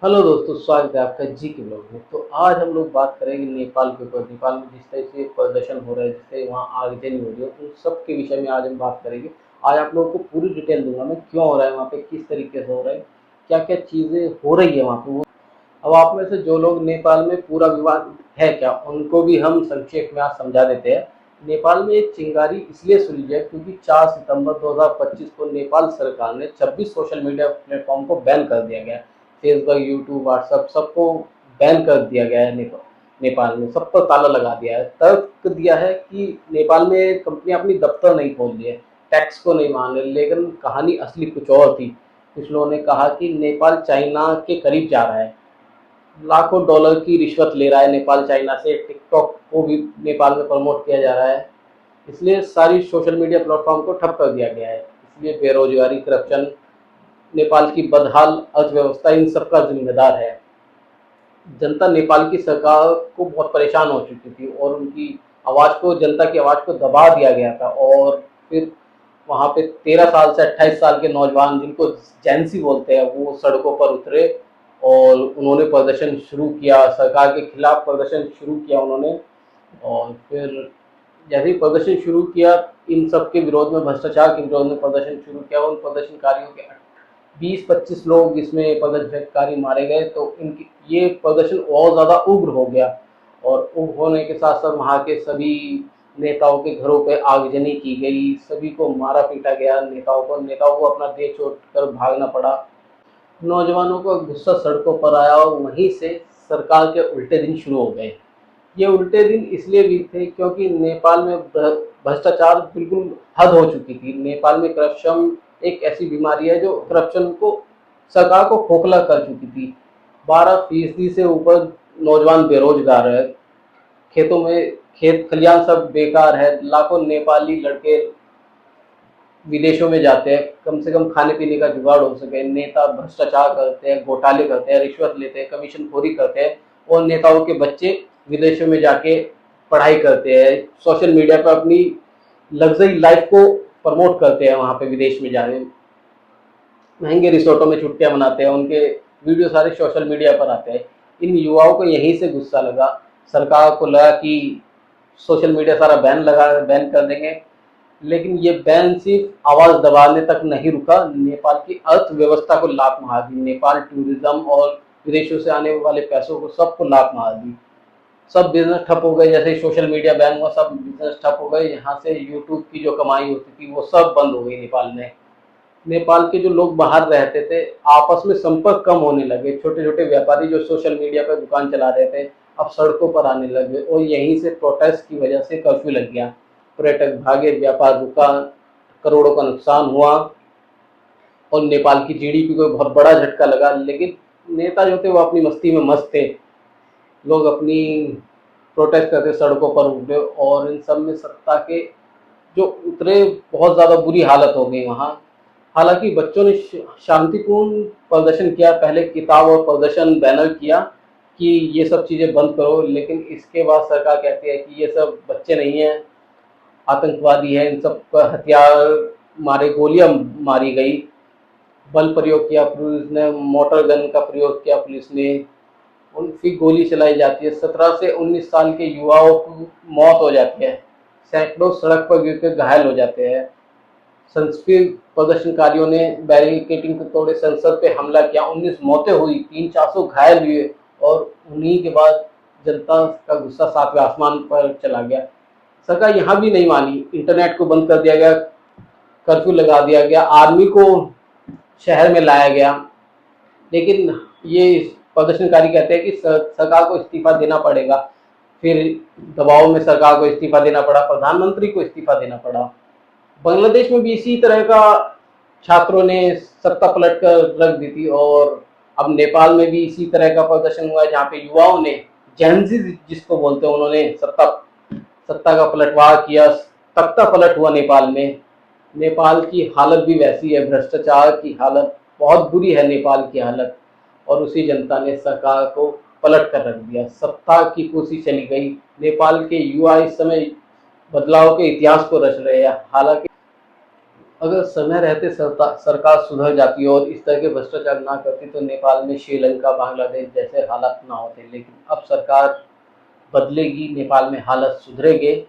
Hello दोस्तों, स्वागत है आपका जी के ब्लॉग में। तो आज हम लोग बात करेंगे नेपाल के ऊपर। नेपाल में जिस तरह से प्रदर्शन हो रहा है, जिस तरह वहाँ आगजनी हो रही है, उन सब के विषय में आज हम बात करेंगे। आज आप लोगों को पूरी डिटेल दूंगा मैं, क्यों हो रहा है वहाँ पे, किस तरीके से हो रहा है, क्या क्या चीज़ें हो रही है वहाँ पे। अब आप में से जो लोग नेपाल में पूरा विवाद है क्या, उनको भी हम संक्षेप में आज समझा देते हैं। नेपाल में एक चिंगारी इसलिए सुलझी है क्योंकि 4 सितंबर 2025 को नेपाल सरकार ने 26 सोशल मीडिया प्लेटफॉर्म को बैन कर दिया गया है। फेसबुक, यूट्यूब, व्हाट्सएप सबको बैन कर दिया गया है। नेपाल में सब पर ताला लगा दिया है। तर्क दिया है कि नेपाल में कंपनियां अपनी दफ्तर नहीं खोल रही है, टैक्स को नहीं मान रही, लेकिन कहानी असली कुछ और थी। कुछ लोगों ने कहा कि नेपाल चाइना के करीब जा रहा है, लाखों डॉलर की रिश्वत ले रहा है नेपाल चाइना से। टिकटॉक को भी नेपाल में प्रमोट किया जा रहा है, इसलिए सारी सोशल मीडिया प्लेटफॉर्म को ठप कर दिया गया है। इसलिए बेरोजगारी, करप्शन, नेपाल की बदहाल अर्थव्यवस्था इन सब का जिम्मेदार है। जनता नेपाल की सरकार को बहुत परेशान हो चुकी थी और उनकी आवाज़ को, जनता की आवाज़ को दबा दिया गया था। और फिर वहाँ पे 13 साल से 28 साल के नौजवान, जिनको जेंसी बोलते हैं, वो सड़कों पर उतरे और उन्होंने प्रदर्शन शुरू किया, सरकार के खिलाफ प्रदर्शन शुरू किया उन्होंने। और फिर जैसे ही प्रदर्शन शुरू किया, इन सब के विरोध में, भ्रष्टाचार के विरोध में प्रदर्शन शुरू किया, उन प्रदर्शनकारियों के 20-25 लोग इसमें प्रदर्शनकारी मारे गए। तो इनकी ये प्रदर्शन और ज़्यादा उग्र हो गया, और उग्र होने के साथ साथ वहाँ के सभी नेताओं के घरों पे आगजनी की गई, सभी को मारा पीटा गया। नेताओं को अपना देश छोड़कर भागना पड़ा। नौजवानों का गुस्सा सड़कों पर आया और वहीं से सरकार के उल्टे दिन शुरू हो गए। ये उल्टे दिन इसलिए भी थे क्योंकि नेपाल में भ्रष्टाचार बिल्कुल हद हो चुकी थी। नेपाल में करप्शन एक ऐसी बीमारी है जो करप्शन को, सरकार को खोखला कर चुकी थी। 12% से ऊपर नौजवान बेरोजगार है, खेतों में खेत खलियान सब बेकार है। लाखों नेपाली लड़के विदेशों में जाते हैं, कम से कम खाने पीने का जुगाड़ हो सके। नेता भ्रष्टाचार करते हैं, घोटाले करते हैं, रिश्वत लेते हैं, कमीशन खोरी करते हैं, और नेताओं के बच्चे विदेशों में जाके पढ़ाई करते हैं, सोशल मीडिया पर अपनी लग्जरी लाइफ को प्रमोट करते हैं। वहाँ पे विदेश में जाके महंगे रिसोर्टों में छुट्टियां मनाते हैं, उनके वीडियो सारे सोशल मीडिया पर आते हैं। इन युवाओं को यहीं से गुस्सा लगा। सरकार को लगा कि सोशल मीडिया सारा बैन कर देंगे, लेकिन ये बैन सिर्फ आवाज दबाने तक नहीं रुका, नेपाल की अर्थव्यवस्था को लात मार दी। नेपाल टूरिज्म और विदेशों से आने वाले पैसों को, सबको लात मार दी। सब बिजनेस ठप हो गए। जैसे सोशल मीडिया बैन हुआ, सब बिजनेस ठप हो गए। यहाँ से यूट्यूब की जो कमाई होती थी वो सब बंद हो गई नेपाल में। नेपाल के जो लोग बाहर रहते थे, आपस में संपर्क कम होने लगे। छोटे छोटे व्यापारी जो सोशल मीडिया पर दुकान चला रहे थे, अब सड़कों पर आने लगे, और यहीं से प्रोटेस्ट की वजह से कर्फ्यू लग गया। पर्यटक भागे, व्यापार रुका, करोड़ों का नुकसान हुआ, और नेपाल की जीडीपी को बहुत बड़ा झटका लगा। लेकिन नेता जो थे वो अपनी मस्ती में मस्त थे। लोग अपनी प्रोटेस्ट करते सड़कों पर उतरे, और इन सब में सत्ता के जो उतरे, बहुत ज़्यादा बुरी हालत हो गई वहाँ। हालांकि बच्चों ने शांतिपूर्ण प्रदर्शन किया। पहले किताब और प्रदर्शन बैनर किया कि ये सब चीज़ें बंद करो, लेकिन इसके बाद सरकार कहती है कि ये सब बच्चे नहीं हैं, आतंकवादी है, इन सब पर हथियार मारे, गोलियां मारी गई, बल प्रयोग किया पुलिस ने, मोटर गन का प्रयोग किया पुलिस ने, उनकी गोली चलाई जाती है। 17 से 19 साल के युवाओं की मौत हो जाती है, सैकड़ों सड़क पर गिर कर घायल हो जाते हैं। संस्कृत प्रदर्शनकारियों ने बैरिकेडिंग को तोड़े, संसद पे हमला किया, 19 मौतें हुई, 300-400 घायल हुए। और उन्हीं के बाद जनता का गुस्सा 7वें आसमान पर चला गया। सरकार यहाँ भी नहीं मानी, इंटरनेट को बंद कर दिया गया, कर्फ्यू लगा दिया गया, आर्मी को शहर में लाया गया। लेकिन ये प्रदर्शनकारी कहते हैं कि सरकार को इस्तीफा देना पड़ेगा। फिर दबाव में सरकार को इस्तीफा देना पड़ा, प्रधानमंत्री को इस्तीफा देना पड़ा। बांग्लादेश में भी इसी तरह का छात्रों ने सत्ता पलट कर रख दी थी, और अब नेपाल में भी इसी तरह का प्रदर्शन हुआ है, जहाँ पे युवाओं ने, जेनजी जिसको बोलते हैं, उन्होंने सत्ता सत्ता का पलटवार किया। तख्ता पलट हुआ नेपाल में। नेपाल की हालत भी वैसी है, भ्रष्टाचार की हालत बहुत बुरी है नेपाल की हालत। और उसी जनता ने सरकार को पलट कर रख दिया, सत्ता की कुर्सी चली गई। नेपाल के युवा इस समय बदलाव के इतिहास को रच रहे हैं। हालांकि अगर समय रहते सरकार सुधर जाती और इस तरह के भ्रष्टाचार ना करती तो नेपाल में श्रीलंका, बांग्लादेश जैसे हालात ना होते। लेकिन अब सरकार बदलेगी, नेपाल में हालत सुधरेंगे,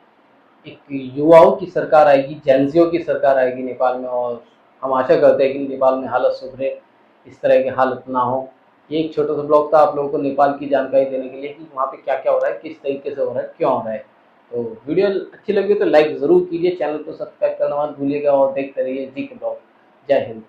एक युवाओं की सरकार आएगी, जेनज़ियों की सरकार आएगी नेपाल में, और हम आशा करते हैं कि नेपाल में हालत सुधरे, इस तरह की हालत ना हो। ये एक छोटा सा ब्लॉग था आप लोगों को नेपाल की जानकारी देने के लिए कि वहाँ पे क्या-क्या हो रहा है, किस तरीके से हो रहा है, क्यों हो रहा है। तो वीडियो अच्छी लगी तो लाइक ज़रूर कीजिए, चैनल को सब्सक्राइब करना मत भूलिएगा और देखते रहिए जी के ब्लॉग। जय हिंद।